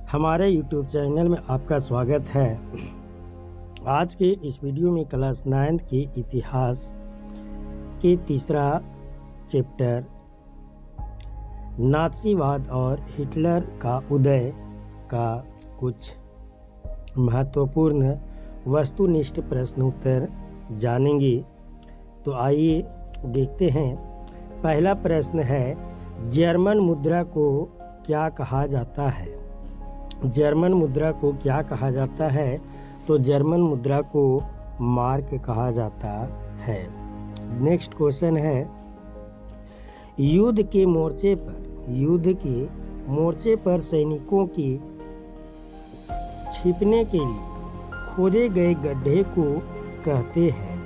हमारे YouTube channel में आपका स्वागत है। आज के इस वीडियो में क्लास 9 के इतिहास के तीसरा चैप्टर नाज़ीवाद और हिटलर का उदय का कुछ महत्वपूर्ण वस्तुनिष्ठ प्रश्न उत्तर जानेंगे। तो आइए देखते हैं। पहला प्रश्न है, जर्मन मुद्रा को क्या कहा जाता है? जर्मन मुद्रा को क्या कहा जाता है? तो जर्मन मुद्रा को मार्क कहा जाता है। नेक्स्ट क्वेश्चन है, युद्ध के मोर्चे पर सैनिकों की छिपने के लिए खोदे गए गड्ढे को कहते हैं।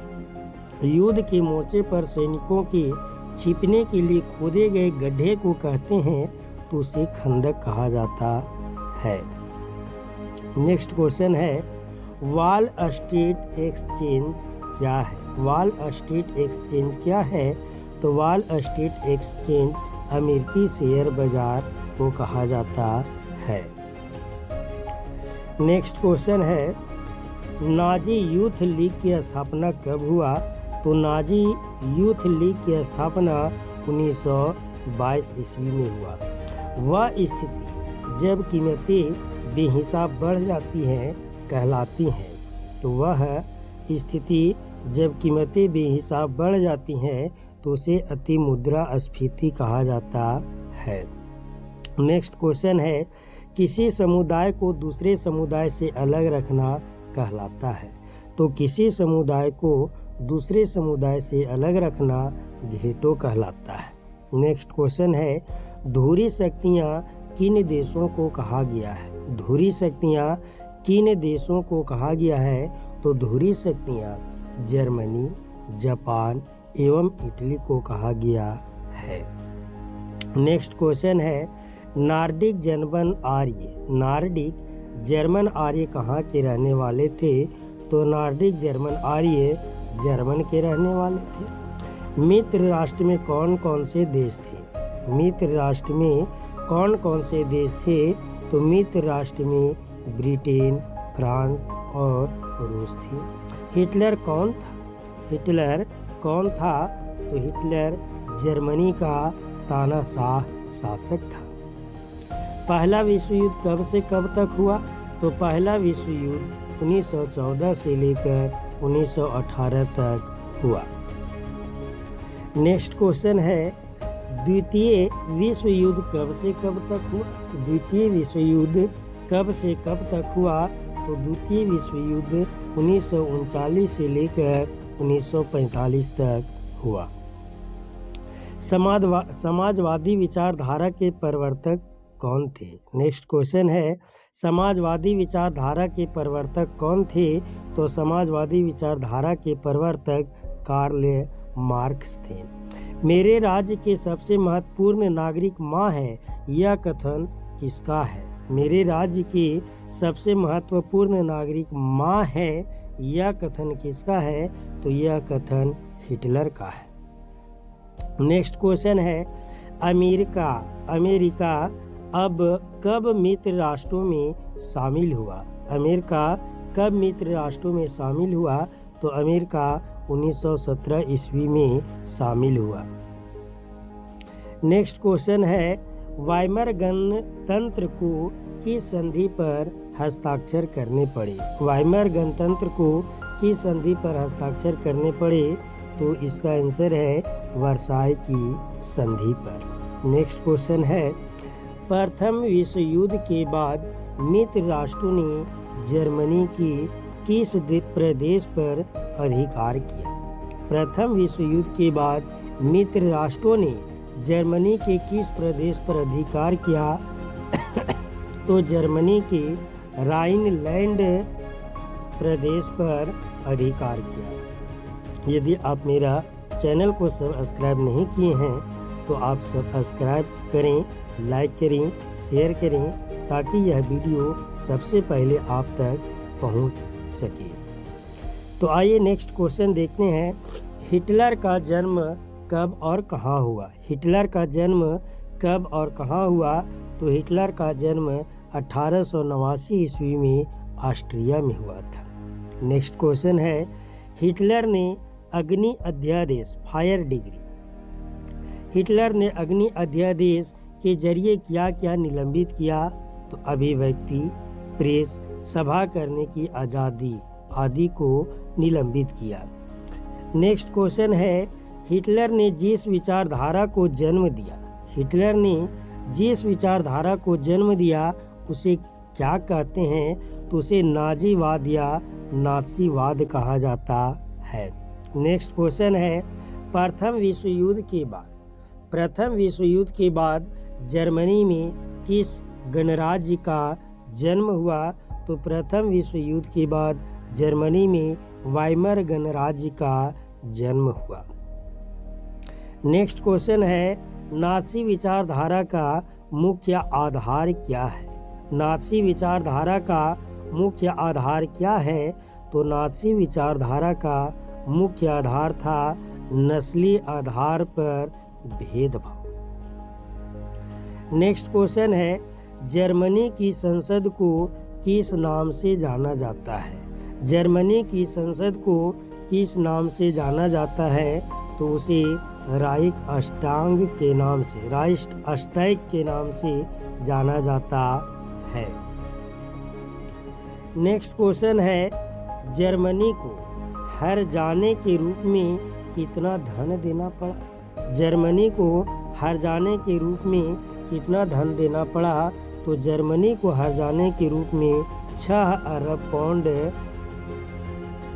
युद्ध के मोर्चे पर सैनिकों के छिपने के लिए खोदे गए गड्ढे को कहते हैं, तो उसे खंदक कहा जाता है। नेक्स्ट क्वेश्चन है, वॉल स्ट्रीट एक्सचेंज क्या है? वॉल स्ट्रीट एक्सचेंज क्या है? तो वॉल स्ट्रीट एक्सचेंज अमेरिकी शेयर बाजार को कहा जाता है। नेक्स्ट क्वेश्चन है, नाजी यूथ लीग की स्थापना कब हुआ? तो नाजी यूथ लीग की स्थापना 1922 ईस्वी में हुआ। वह स्थिति जब कीमतें बेहिसाब बढ़ जाती हैं कहलाती हैं। तो वह स्थिति जब कीमतें बेहिसाब बढ़ जाती हैं तो उसे अति मुद्रास्फीति कहा जाता है। नेक्स्ट क्वेश्चन है, किसी समुदाय को दूसरे समुदाय से अलग रखना कहलाता है? तो किसी समुदाय को दूसरे समुदाय से अलग रखना घेटो कहलाता है। नेक्स्ट क्वेश्चन है, धुरी शक्तियाँ किन देशों को कहा गया है? धुरी शक्तियाँ किन देशों को कहा गया है? तो धुरी शक्तियाँ जर्मनी, जापान एवं इटली को कहा गया है। नेक्स्ट क्वेश्चन है, नार्डिक जर्मन आर्य कहाँ के रहने वाले थे? तो नार्डिक जर्मन आर्य जर्मन के रहने वाले थे। मित्र राष्ट्र में कौन कौन से देश थे? मित्र राष्ट्र में कौन कौन से देश थे? तो मित्र राष्ट्र में ब्रिटेन, फ्रांस और रूस थी। हिटलर कौन था? हिटलर कौन था? तो हिटलर जर्मनी का तानाशाह शासक था। पहला विश्व युद्ध कब से कब तक हुआ? तो पहला विश्व युद्ध 1914 से लेकर 1918 तक हुआ। नेक्स्ट क्वेश्चन है, द्वितीय विश्व युद्ध कब से कब तक हुआ? द्वितीय विश्व युद्ध कब से कब तक हुआ? तो द्वितीय विश्व युद्ध 1939 से लेकर 1945 तक हुआ। समाजवादी विचारधारा के प्रवर्तक कौन थे? नेक्स्ट क्वेश्चन है, समाजवादी विचारधारा के प्रवर्तक कौन थे? तो समाजवादी विचारधारा के प्रवर्तक कार्ल मार्क्स थे। मेरे राज्य के सबसे महत्वपूर्ण नागरिक माँ है, यह कथन किसका है? मेरे राज्य के सबसे महत्वपूर्ण नागरिक माँ है, यह कथन किसका है? तो यह कथन हिटलर का है। नेक्स्ट क्वेश्चन है, अमेरिका अब कब मित्र राष्ट्रों में शामिल हुआ? अमेरिका कब मित्र राष्ट्रों में शामिल हुआ? तो अमेरिका 1917 ईस्वी में शामिल हुआ। नेक्स्ट क्वेश्चन है, वाइमर गणतंत्र को किस संधि पर हस्ताक्षर करने पड़े? वाइमर गणतंत्र को किस संधि पर हस्ताक्षर करने पड़े? तो इसका आंसर है वर्साई की संधि पर। नेक्स्ट क्वेश्चन है, प्रथम विश्व युद्ध के बाद मित्र राष्ट्रों ने जर्मनी की किस प्रदेश पर अधिकार किया? प्रथम विश्व युद्ध के बाद मित्र राष्ट्रों ने जर्मनी के किस प्रदेश पर अधिकार किया? तो जर्मनी के राइनलैंड प्रदेश पर अधिकार किया। यदि आप मेरा चैनल को सब्सक्राइब नहीं किए हैं तो आप सब्सक्राइब करें, लाइक करें, शेयर करें, ताकि यह वीडियो सबसे पहले आप तक पहुंच सके। तो आइए नेक्स्ट क्वेश्चन देखते हैं, हिटलर का जन्म कब और कहाँ हुआ? हिटलर का जन्म कब और कहाँ हुआ? तो हिटलर का जन्म 1889 ईस्वी में ऑस्ट्रिया में हुआ था। नेक्स्ट क्वेश्चन है, हिटलर ने अग्नि अध्यादेश फायर डिग्री हिटलर ने अग्नि अध्यादेश के जरिए क्या क्या निलंबित किया? तो अभिव्यक्ति, प्रेस, सभा करने की आज़ादी आदि को निलंबित किया। नेक्स्ट क्वेश्चन है, हिटलर ने जिस विचारधारा को जन्म दिया उसे क्या कहते हैं? तो उसे नाजीवाद या नाज़ीवाद कहा जाता है। नेक्स्ट क्वेश्चन है, प्रथम विश्व युद्ध के बाद जर्मनी में किस गणराज्य का जन्म हुआ? तो प्रथम विश्व युद्ध के बाद जर्मनी में वाइमर गणराज्य का जन्म हुआ। नेक्स्ट क्वेश्चन है, नाज़ी विचारधारा का मुख्य आधार क्या है? नाज़ी विचारधारा का मुख्य आधार क्या है? तो नाज़ी विचारधारा का मुख्य आधार था नस्ली आधार पर भेदभाव। नेक्स्ट क्वेश्चन है, जर्मनी की संसद को किस नाम से जाना जाता है? जर्मनी की संसद को किस नाम से जाना जाता है? तो उसे राइखस्टाग के नाम से जाना जाता है। नेक्स्ट क्वेश्चन है, जर्मनी को हर जाने के रूप में कितना धन देना पड़ा? जर्मनी को हर जाने के रूप में कितना धन देना पड़ा? तो जर्मनी को हर जाने के रूप में 6 अरब पाउंड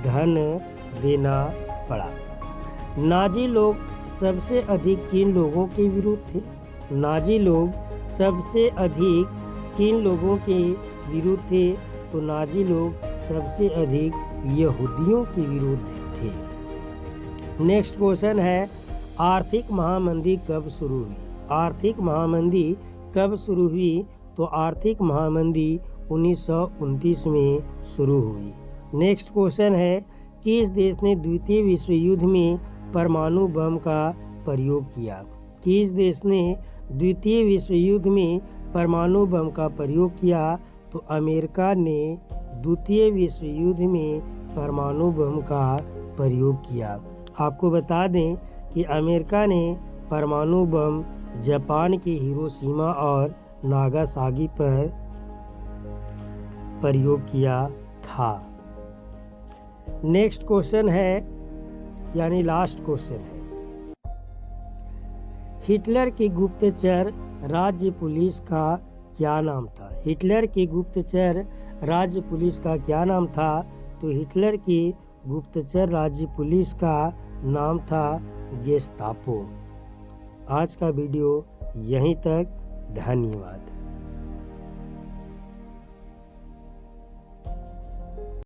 धन देना पड़ा। नाजी लोग सबसे अधिक किन लोगों के विरुद्ध थे? नाजी लोग सबसे अधिक किन लोगों के विरुद्ध थे? तो नाजी लोग सबसे अधिक यहूदियों के विरुद्ध थे। नेक्स्ट क्वेश्चन है, आर्थिक महामंदी कब शुरू हुई? आर्थिक महामंदी कब शुरू हुई? तो आर्थिक महामंदी 1929 में शुरू हुई। नेक्स्ट क्वेश्चन है, किस देश ने द्वितीय विश्व युद्ध में परमाणु बम का प्रयोग किया? किस देश ने द्वितीय विश्व युद्ध में परमाणु बम का प्रयोग किया? तो अमेरिका ने द्वितीय विश्व युद्ध में परमाणु बम का प्रयोग किया। आपको बता दें कि अमेरिका ने परमाणु बम जापान के हिरोशिमा और नागासाकी पर प्रयोग किया था। नेक्स्ट क्वेश्चन है, यानी लास्ट क्वेश्चन है, हिटलर के गुप्तचर राज्य पुलिस का क्या नाम था? हिटलर के गुप्तचर राज्य पुलिस का क्या नाम था? तो हिटलर की गुप्तचर राज्य पुलिस का नाम था गेस्तापो। आज का वीडियो यहीं तक। धन्यवाद।